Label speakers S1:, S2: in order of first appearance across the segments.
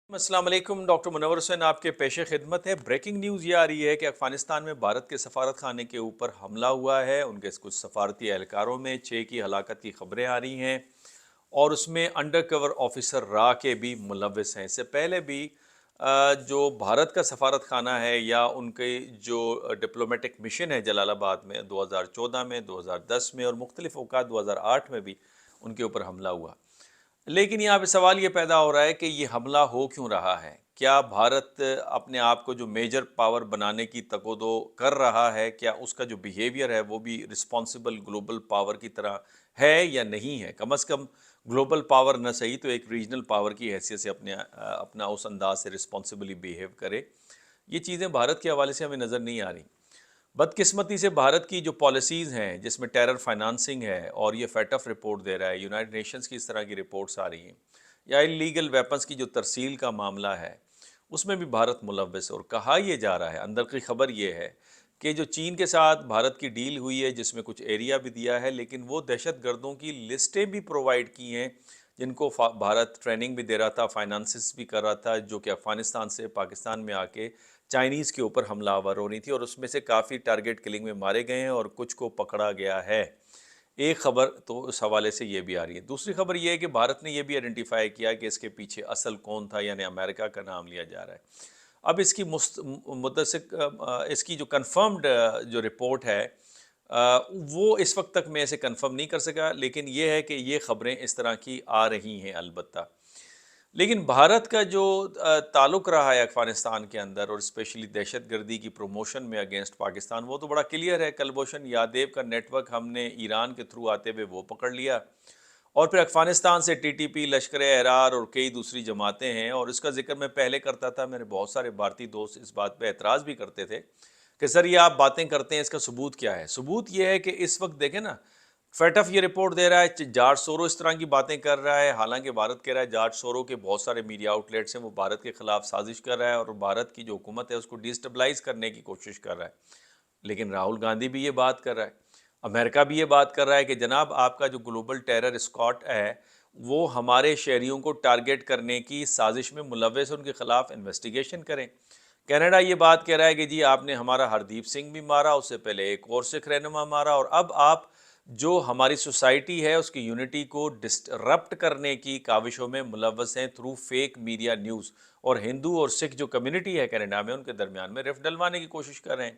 S1: السلام علیکم، ڈاکٹر منور حسین آپ کے پیش خدمت ہے۔ بریکنگ نیوز یہ آ رہی ہے کہ افغانستان میں بھارت کے سفارت خانے کے اوپر حملہ ہوا ہے۔ ان کے کچھ سفارتی اہلکاروں میں 6 کی ہلاکت کی خبریں آ رہی ہیں اور اس میں انڈر کور آفیسر را کے بھی ملوث ہیں۔ اس سے پہلے بھی جو بھارت کا سفارت خانہ ہے یا ان کے جو ڈپلومیٹک مشن ہے جلال آباد میں 2014 میں، 2010 میں اور مختلف اوقات 2008 میں بھی ان کے اوپر حملہ ہوا۔ لیکن یہاں پہ سوال یہ پیدا ہو رہا ہے کہ یہ حملہ ہو کیوں رہا ہے؟ کیا بھارت اپنے آپ کو جو میجر پاور بنانے کی تگ و دو کر رہا ہے؟ کیا اس کا جو بیہیویئر ہے وہ بھی رسپانسبل گلوبل پاور کی طرح ہے یا نہیں ہے؟ کم از کم گلوبل پاور نہ صحیح تو ایک ریجنل پاور کی حیثیت سے اپنا اس انداز سے رسپانسبلی بیہیو کرے۔ یہ چیزیں بھارت کے حوالے سے ہمیں نظر نہیں آ رہی۔ بدقسمتی سے بھارت کی جو پالیسیز ہیں جس میں ٹیرر فائنانسنگ ہے اور یہ فیٹ آف رپورٹ دے رہا ہے، یونائٹڈ نیشنز کی اس طرح کی رپورٹس آ رہی ہیں، یا انلیگل ویپنز کی جو ترسیل کا معاملہ ہے اس میں بھی بھارت ملوث ہے۔ اور کہا یہ جا رہا ہے، اندر کی خبر یہ ہے کہ جو چین کے ساتھ بھارت کی ڈیل ہوئی ہے جس میں کچھ ایریا بھی دیا ہے، لیکن وہ دہشت گردوں کی لسٹیں بھی پرووائڈ کی ہیں جن کو بھارت ٹریننگ بھی دے رہا تھا، فائنانسز بھی کر رہا تھا، جو کہ افغانستان سے پاکستان میں آ کے چائنیز کے اوپر حملہ آور ہو رہی تھی، اور اس میں سے کافی ٹارگٹ کلنگ میں مارے گئے ہیں اور کچھ کو پکڑا گیا ہے۔ ایک خبر تو اس حوالے سے یہ بھی آ رہی ہے۔ دوسری خبر یہ ہے کہ بھارت نے یہ بھی آئیڈینٹیفائی کیا کہ اس کے پیچھے اصل کون تھا، یعنی امریکہ کا نام لیا جا رہا ہے۔ اب اس کی اس کی جو کنفرمڈ جو رپورٹ ہے وہ اس وقت تک میں اسے کنفرم نہیں کر سکا، لیکن یہ ہے کہ یہ خبریں اس طرح کی آ رہی ہیں البتہ۔ لیکن بھارت کا جو تعلق رہا ہے افغانستان کے اندر اور اسپیشلی دہشت گردی کی پروموشن میں اگینسٹ پاکستان، وہ تو بڑا کلیئر ہے۔ کلبھوشن یادیو کا نیٹ ورک ہم نے ایران کے تھرو آتے ہوئے وہ پکڑ لیا، اور پھر افغانستان سے ٹی ٹی پی، لشکر احرار اور کئی دوسری جماعتیں ہیں، اور اس کا ذکر میں پہلے کرتا تھا۔ میرے بہت سارے بھارتی دوست اس بات پہ اعتراض بھی کرتے تھے کہ سر یہ آپ باتیں کرتے ہیں، اس کا ثبوت کیا ہے؟ ثبوت یہ ہے کہ اس وقت دیکھیں نا، فیٹف یہ رپورٹ دے رہا ہے جارج سورو اس طرح کی باتیں کر رہا ہے، حالانکہ بھارت کہہ رہا ہے جارج سورو کے بہت سارے میڈیا آؤٹ لیٹس ہیں، وہ بھارت کے خلاف سازش کر رہا ہے اور بھارت کی جو حکومت ہے اس کو ڈیسٹیبلائز کرنے کی کوشش کر رہا ہے۔ لیکن راہل گاندھی بھی یہ بات کر رہا ہے، امریکہ بھی یہ بات کر رہا ہے کہ جناب آپ کا جو گلوبل ٹیرر اسکواڈ ہے وہ ہمارے شہریوں کو ٹارگٹ کرنے کی سازش میں ملوث ہے، ان کے خلاف انویسٹیگیشن کریں۔ کینیڈا یہ بات کہہ رہا ہے کہ جی آپ نے ہمارا ہردیپ سنگھ بھی مارا، اس سے پہلے ایک اور سکھ رہنما مارا، اور اب آپ جو ہماری سوسائٹی ہے اس کی یونٹی کو ڈسٹرپٹ کرنے کی کاوشوں میں ملوث ہیں تھرو فیک میڈیا نیوز، اور ہندو اور سکھ جو کمیونٹی ہے کینیڈا میں ان کے درمیان میں رفت ڈلوانے کی کوشش کر رہے ہیں۔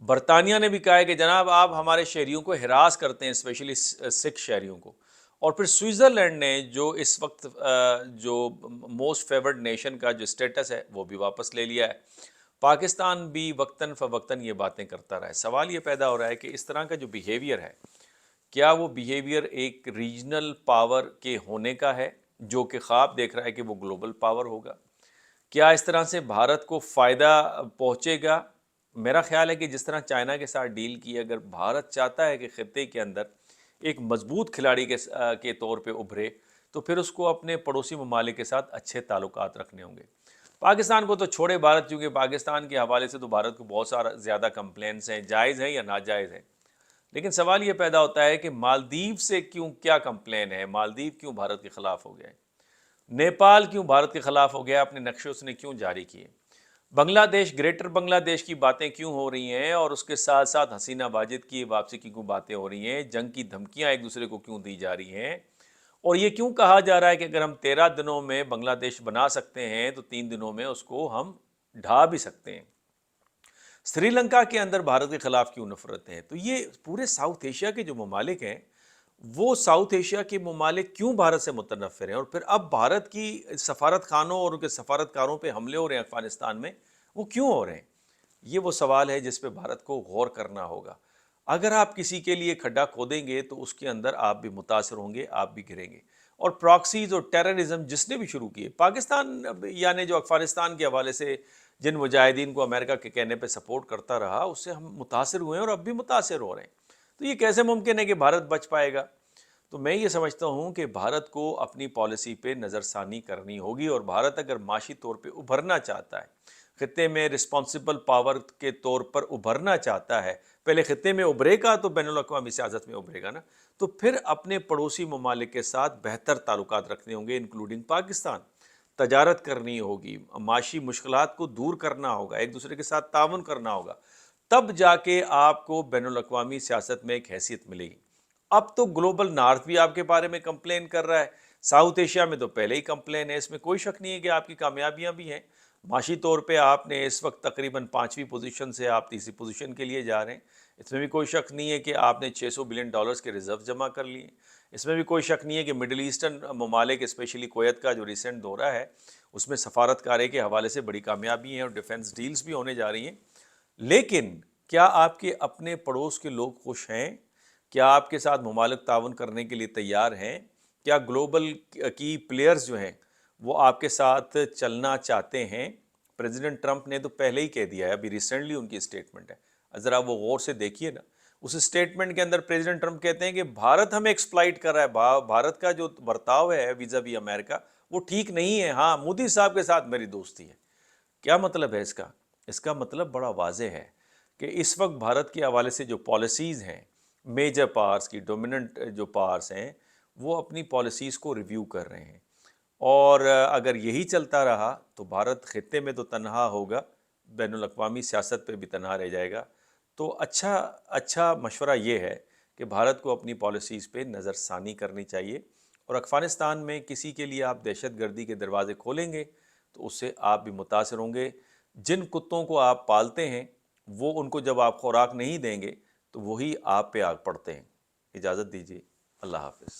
S1: برطانیہ نے بھی کہا ہے کہ جناب آپ ہمارے شہریوں کو ہراس کرتے ہیں، اسپیشلی سکھ شہریوں کو۔ اور پھر سوئٹزرلینڈ نے جو اس وقت جو موسٹ فیورڈ نیشن کا جو اسٹیٹس ہے وہ بھی واپس لے لیا ہے۔ پاکستان بھی وقتاً فوقتاً یہ باتیں کرتا رہا ہے۔ سوال یہ پیدا ہو رہا ہے کہ اس طرح کا جو بیہیویئر ہے، کیا وہ بیہیویئر ایک ریجنل پاور کے ہونے کا ہے جو کہ خواب دیکھ رہا ہے کہ وہ گلوبل پاور ہوگا؟ کیا اس طرح سے بھارت کو فائدہ پہنچے گا؟ میرا خیال ہے کہ جس طرح چائنا کے ساتھ ڈیل کی، اگر بھارت چاہتا ہے کہ خطے کے اندر ایک مضبوط کھلاڑی کے طور پہ ابھرے تو پھر اس کو اپنے پڑوسی ممالک کے ساتھ اچھے تعلقات رکھنے ہوں گے۔ پاکستان کو تو چھوڑے بھارت، چونکہ پاکستان کے حوالے سے تو بھارت کو بہت سارا زیادہ کمپلینس ہیں، جائز ہیں یا ناجائز ہیں، لیکن سوال یہ پیدا ہوتا ہے کہ مالدیو سے کیا کمپلین ہے؟ مالدیو کیوں بھارت کے خلاف ہو گئے؟ نیپال کیوں بھارت کے خلاف ہو گیا؟ اپنے نقشے اس نے کیوں جاری کیے؟ بنگلہ دیش، گریٹر بنگلہ دیش کی باتیں کیوں ہو رہی ہیں، اور اس کے ساتھ ساتھ حسینہ واجد کی واپسی کی کیوں باتیں ہو رہی ہیں؟ جنگ کی دھمکیاں ایک دوسرے کو کیوں دی جا رہی ہیں؟ اور یہ کیوں کہا جا رہا ہے کہ اگر ہم 13 دنوں میں بنگلہ دیش بنا سکتے ہیں تو 3 دنوں میں اس کو ہم ڈھا بھی سکتے ہیں؟ سری لنکا کے اندر بھارت کے خلاف کیوں نفرتیں ہیں؟ تو یہ پورے ساؤتھ ایشیا کے جو ممالک ہیں وہ ساؤتھ ایشیا کے ممالک کیوں بھارت سے متنفر ہیں؟ اور پھر اب بھارت کی سفارت خانوں اور ان کے سفارتکاروں پہ حملے ہو رہے ہیں افغانستان میں، وہ کیوں ہو رہے ہیں؟ یہ وہ سوال ہے جس پہ بھارت کو غور کرنا ہوگا۔ اگر آپ کسی کے لیے کھڈا کھودیں گے تو اس کے اندر آپ بھی متاثر ہوں گے، آپ بھی گریں گے۔ اور پراکسیز اور ٹیررزم جس نے بھی شروع کیے، پاکستان یعنی جو افغانستان کے حوالے سے جن مجاہدین کو امریکہ کے کہنے پہ سپورٹ کرتا رہا، اس سے ہم متاثر ہوئے ہیں اور اب بھی متاثر ہو رہے ہیں۔ تو یہ کیسے ممکن ہے کہ بھارت بچ پائے گا؟ تو میں یہ سمجھتا ہوں کہ بھارت کو اپنی پالیسی پہ نظر ثانی کرنی ہوگی، اور بھارت اگر معاشی طور پہ ابھرنا چاہتا ہے، خطے میں رسپانسبل پاور کے طور پر ابھرنا چاہتا ہے، پہلے خطے میں ابھرے گا تو بین الاقوامی سیاست میں ابھرے گا نا، تو پھر اپنے پڑوسی ممالک کے ساتھ بہتر تعلقات رکھنے ہوں گے، انکلوڈنگ پاکستان۔ تجارت کرنی ہوگی، معاشی مشکلات کو دور کرنا ہوگا، ایک دوسرے کے ساتھ تعاون کرنا ہوگا، تب جا کے آپ کو بین الاقوامی سیاست میں ایک حیثیت ملے گی۔ اب تو گلوبل نارتھ بھی آپ کے بارے میں کمپلین کر رہا ہے، ساؤتھ ایشیا میں تو پہلے ہی کمپلین ہے، اس میں کوئی شک نہیں ہے کہ آپ کی کامیابیاں بھی ہیں۔ معاشی طور پہ آپ نے اس وقت تقریباً 5ویں پوزیشن سے آپ تیسری پوزیشن کے لیے جا رہے ہیں، اس میں بھی کوئی شک نہیں ہے کہ آپ نے $600 بلین کے ریزرو جمع کر لیے، اس میں بھی کوئی شک نہیں ہے کہ مڈل ایسٹرن ممالک اسپیشلی کویت کا جو ریسنٹ دورہ ہے اس میں سفارتکارے کے حوالے سے بڑی کامیابی ہیں اور ڈیفنس ڈیلز بھی ہونے جا رہی ہیں۔ لیکن کیا آپ کے اپنے پڑوس کے لوگ خوش ہیں؟ کیا آپ کے ساتھ ممالک تعاون کرنے کے لیے تیار ہیں؟ کیا گلوبل کی پلیئرز جو ہیں وہ آپ کے ساتھ چلنا چاہتے ہیں؟ پریزیڈنٹ ٹرمپ نے تو پہلے ہی کہہ دیا ہے، ابھی ریسنٹلی ان کی اسٹیٹمنٹ ہے، ذرا وہ غور سے دیکھیے نا، اس اسٹیٹمنٹ کے اندر پریزیڈنٹ ٹرمپ کہتے ہیں کہ بھارت ہمیں ایکسپلائٹ کر رہا ہے، بھارت کا جو برتاؤ ہے ویزا بھی امریکہ وہ ٹھیک نہیں ہے، ہاں مودی صاحب کے ساتھ میری دوستی ہے۔ کیا مطلب ہے اس کا؟ اس کا مطلب بڑا واضح ہے کہ اس وقت بھارت کے حوالے سے جو پالیسیز ہیں، میجر پاورز کی ڈومیننٹ جو پاورز ہیں وہ اپنی پالیسیز کو ریویو کر رہے ہیں، اور اگر یہی چلتا رہا تو بھارت خطے میں تو تنہا ہوگا، بین الاقوامی سیاست پہ بھی تنہا رہ جائے گا۔ تو اچھا مشورہ یہ ہے کہ بھارت کو اپنی پالیسیز پہ نظر ثانی کرنی چاہیے، اور افغانستان میں کسی کے لیے آپ دہشت گردی کے دروازے کھولیں گے تو اس سے آپ بھی متاثر ہوں گے۔ جن کتوں کو آپ پالتے ہیں وہ ان کو جب آپ خوراک نہیں دیں گے تو وہی آپ پہ آگ پڑتے ہیں۔ اجازت دیجیے، اللہ حافظ۔